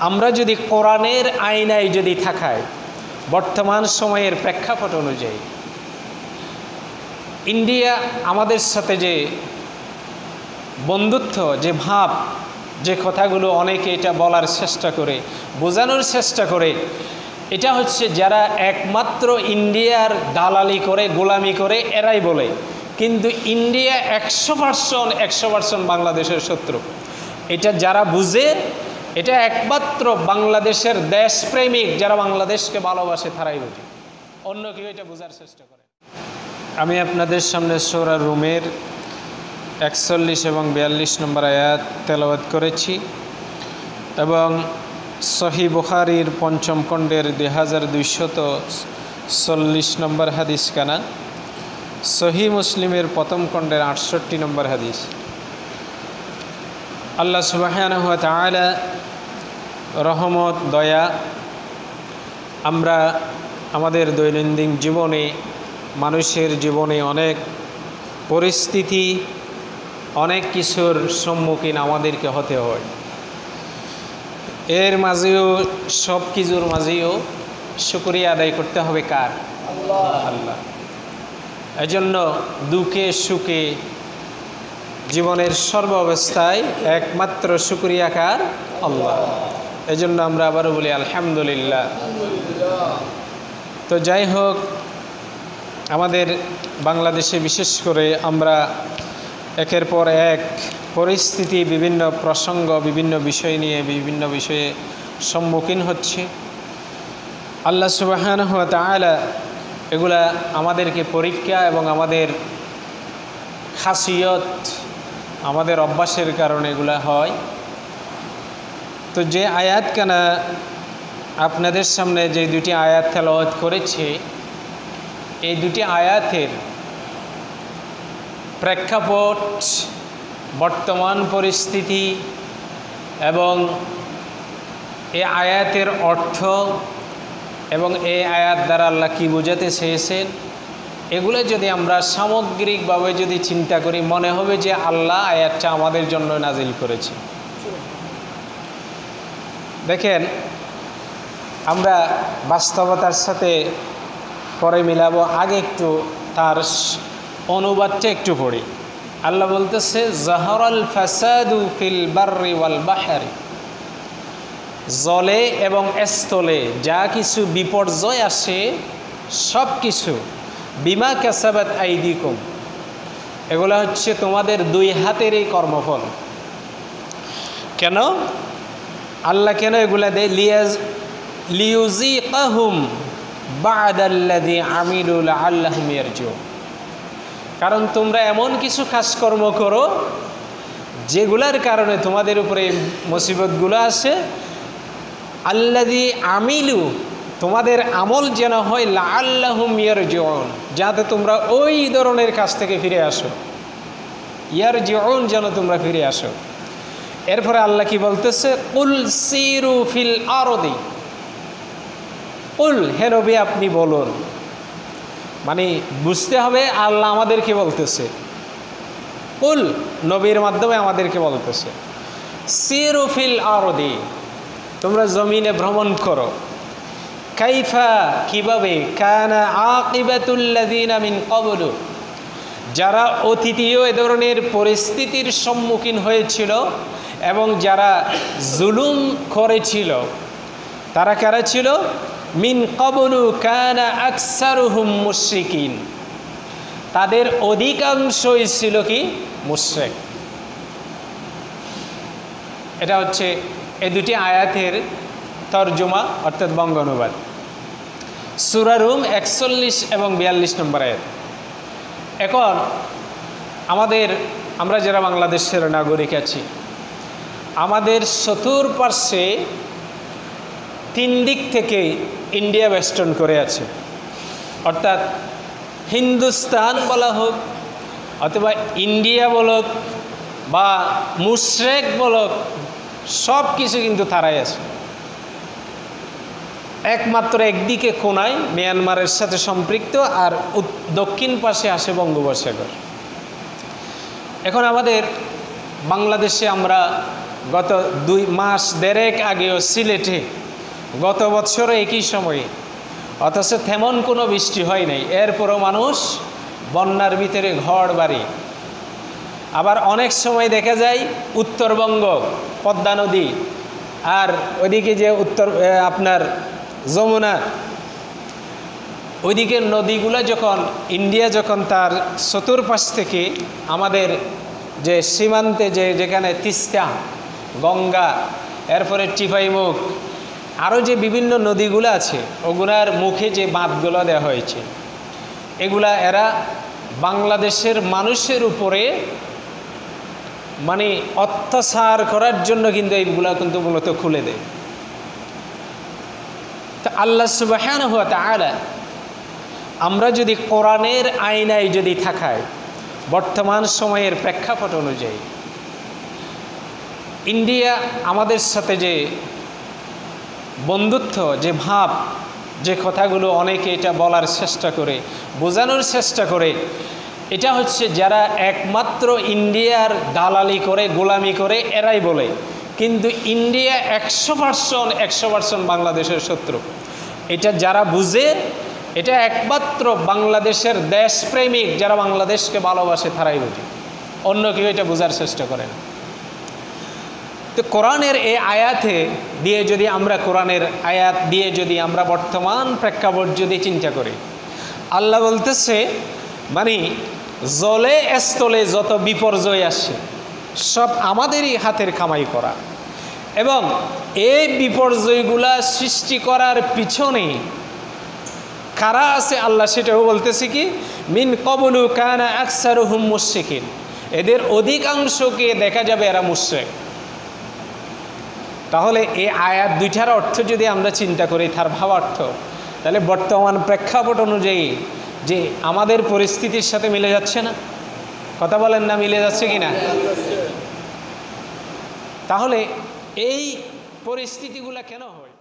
আমরা যদি কোরআনের আইনায় যদি থাকায় বর্তমান সময়ের প্রেক্ষাপট অনুযায়ী ইন্ডিয়া আমাদের সাথে যে বন্ধুত্ব, যে ভাব, যে কথাগুলো অনেকে এটা বলার চেষ্টা করে, বোঝানোর চেষ্টা করে, এটা হচ্ছে যারা একমাত্র ইন্ডিয়ার দালালি করে, গোলামি করে এরাই বলে। কিন্তু ইন্ডিয়া 100% বাংলাদেশের শত্রু। এটা যারা বুঝে, এটা একমাত্র বাংলাদেশের দেশপ্রেমিক যারা বাংলাদেশকে ভালোবাসে তারাই বুঝে, অন্য কেউ এটা বোঝার চেষ্টা করে। আমি আপনাদের সামনে সূরা রুমের 41 এবং 42 নম্বর আয়াত তেলাওয়াত করেছি এবং সহিহ বুখারীর ৫ম খণ্ডের 2240 নম্বর হাদিস কানা, সহিহ মুসলিমের ১ম খণ্ডের ৬৮ নম্বর হাদিস। আল্লাহ সুবহানাহু ওয়া তাআলা রহমত, দয়া, আমরা আমাদের দৈনন্দিন জীবনে, মানুষের জীবনে অনেক পরিস্থিতি, অনেক কিছুর সম্মুখীন আমাদেরকে হতে হয়। এর মাঝেও, সব কিছুর মাঝেও শুকরিয়া আদায় করতে হবে কার? আল্লাহ। এজন্য দুঃখে সুখে জীবনের সর্ব অবস্থায় একমাত্র শুকরিয়া কার? আল্লাহ। এজন্য আমরা আবারও বলি আলহামদুলিল্লাহ। তো যাই হোক, আমাদের বাংলাদেশে বিশেষ করে আমরা একের পর এক পরিস্থিতি, বিভিন্ন প্রসঙ্গ, বিভিন্ন বিষয় নিয়ে বিভিন্ন বিষয়ে সম্মুখীন হচ্ছে। আল্লাহ সুবহানাহু ওয়া তাআলা এগুলা আমাদেরকে পরীক্ষা এবং আমাদের খাসিয়ত, আমাদের অভ্যাসের কারণে এগুলা হয়। তো যে আয়াত কানা আপনাদের সামনে যে দুটি আয়াত তেলাওয়াত করেছে, এই দুটি আয়াতের প্রেক্ষাপট, বর্তমান পরিস্থিতি এবং এই আয়াতের অর্থ এবং এই আয়াত দ্বারা আল্লাহ কী বোঝাতে চেয়েছেন, এগুলো যদি আমরা সামগ্রিকভাবে যদি চিন্তা করি, মনে হবে যে আল্লাহ আয়াতটা আমাদের জন্য নাজিল করেছে। দেখেন, আমরা বাস্তবতার সাথে পরে মিলাবো, আগে একটু তার অনুবাদটা একটু পড়ি। আল্লাহ বলতেছে, জাহরাল ফাসাদু ফিল বাররি ওয়াল বাহরি, জলে এবং স্থলে যা কিছু বিপর্যয় আসে সব কিছু, বিমা কাসাবাত আইদিকুম, এগুলো হচ্ছে তোমাদের দুই হাতের এই কর্মফল। কেন আল্লাহ কেন এগুলা দেয়? লিউযিকাহুম বা'দাল্লাযী আমিলু লাআল্লাহুম ইয়ারজিউন, কারণ তোমরা এমন কিছু কাজকর্ম করো যেগুলার কারণে তোমাদের উপরে মুসিবতগুলো আসে। আল্লাযী আমিলু, তোমাদের আমল যেন হয় লাআল্লাহুম ইয়ারজিউন, যাতে তোমরা ওই ধরনের কাজ থেকে ফিরে আসো। ইয়ারজিউন, যেন তোমরা ফিরে আসো। এরপরে আল্লাহ কি বলতেছে? কুল সিরু ফিল আরদি, কুল, হে নবী আপনি বলুন। মানে বুঝতে হবে আল্লাহ আমাদেরকে বলতেছে, কুল, নবীর মাধ্যমে আমাদেরকে বলতেছে, সিরু ফিল আরদি, তোমরা জমিনে ভ্রমণ করো। কাইফা, কিভাবে, কানা আকিবাতুল্লাযিনা মিন ক্বাবলু, যারা অতীতীয় এ ধরনের পরিস্থিতির সম্মুখীন হয়েছিল এবং যারা জুলুম করেছিল, তারা কারা ছিল? মিন ক্বাবলু কানা আকসারুহুম মুশরিকিন, তাদের অধিকাংশই ছিল কি? মুশরিক। এটা হচ্ছে এই দুটি আয়াতের তরজমা, অর্থাৎ বঙ্গানুবাদ। সূরা রুম 41 এবং 42 নম্বর আয়াত। এখন আমরা যারা বাংলাদেশের নাগরিক আছি, আমাদের চতুর্পার্শ্বে তিন দিক থেকে ইন্ডিয়া বেষ্টন করে আছে। অর্থাৎ হিন্দুস্তান বলা হোক, অথবা ইন্ডিয়া বলক, বা মুশরিক বলক, সব কিছু কিন্তু তারাই আছে। একমাত্র একদিকে কোনায় মিয়ানমারের সাথে সম্পৃক্ত, আর দক্ষিণ পাশে আসে বঙ্গোপসাগর। এখন আমাদের বাংলাদেশে আমরা গত 2 মাস দেড়েক আগেও সিলেটে, গত বছরও একই সময়ে, অথচ তেমন কোনো বৃষ্টি হয় নাই, এরপরও মানুষ বন্যার ভিতরে ঘর বাড়ি। আবার অনেক সময় দেখা যায় উত্তরবঙ্গ পদ্মা নদী আর ওইদিকে যে আপনার যমুনা, ওইদিকের নদীগুলো যখন ইন্ডিয়া যখন তার চতুর্পাশ থেকে আমাদের যে সীমান্তে যেখানে তিস্তা, গঙ্গা, এরপরে টিপাইমুখ, আরও যে বিভিন্ন নদীগুলো আছে ওগুলার মুখে যে বাঁধগুলো দেওয়া হয়েছে, এগুলা এরা বাংলাদেশের মানুষের উপরে মানে অত্যাচার করার জন্য কিন্তু এইগুলা কিন্তু মূলত খুলে দেয়। তা আল্লাহ সুবহানাহু ওয়া তাআলা আমরা যদি কোরআনের আয়নায় যদি থাকায় বর্তমান সময়ের প্রেক্ষাপট অনুযায়ী ইন্ডিয়া আমাদের সাথে যে বন্ধুত্ব, যে ভাব, যে কথাগুলো অনেকে এটা বলার চেষ্টা করে, বোঝানোর চেষ্টা করে, এটা হচ্ছে যারা একমাত্র ইন্ডিয়ার দালালি করে, গোলামি করে এরাই বলে। কিন্তু ইন্ডিয়া 100% বাংলাদেশের শত্রু। এটা যারা বুঝে, এটা একমাত্র বাংলাদেশের দেশপ্রেমিক যারা বাংলাদেশকে ভালোবাসে তারাই বুঝে, অন্য কেউ এটা বোঝার চেষ্টা করে না। তো কোরআনের এই আয়াতে দিয়ে যদি আমরা কোরআনের আয়াত দিয়ে যদি আমরা বর্তমান প্রেক্ষাপট যদি চিন্তা করি, আল্লাহ বলতেছে মানে জলে স্থলে যত বিপর্যয় আসে সব আমাদেরই হাতের কামাই করা, এবং এই বিপর্যয়গুলা সৃষ্টি করার পিছনে কারা আছে আল্লাহ সেটাও বলতেছে কি, মিন কবলু কানা আকসারুহুম মুশরিকিন, এদের অধিকাংশকে দেখা যাবে এরা মুশরিক। তাহলে এই আয়াত দুইটার অর্থ যদি আমরা চিন্তা করি, তার ভাবার্থ, তাহলে বর্তমান প্রেক্ষাপট অনুযায়ী যে আমাদের পরিস্থিতির সাথে মিলে যাচ্ছে না? কথা বলেন না, মিলে যাচ্ছে কি না? তাহলে এই পরিস্থিতিগুলো কেন হয়?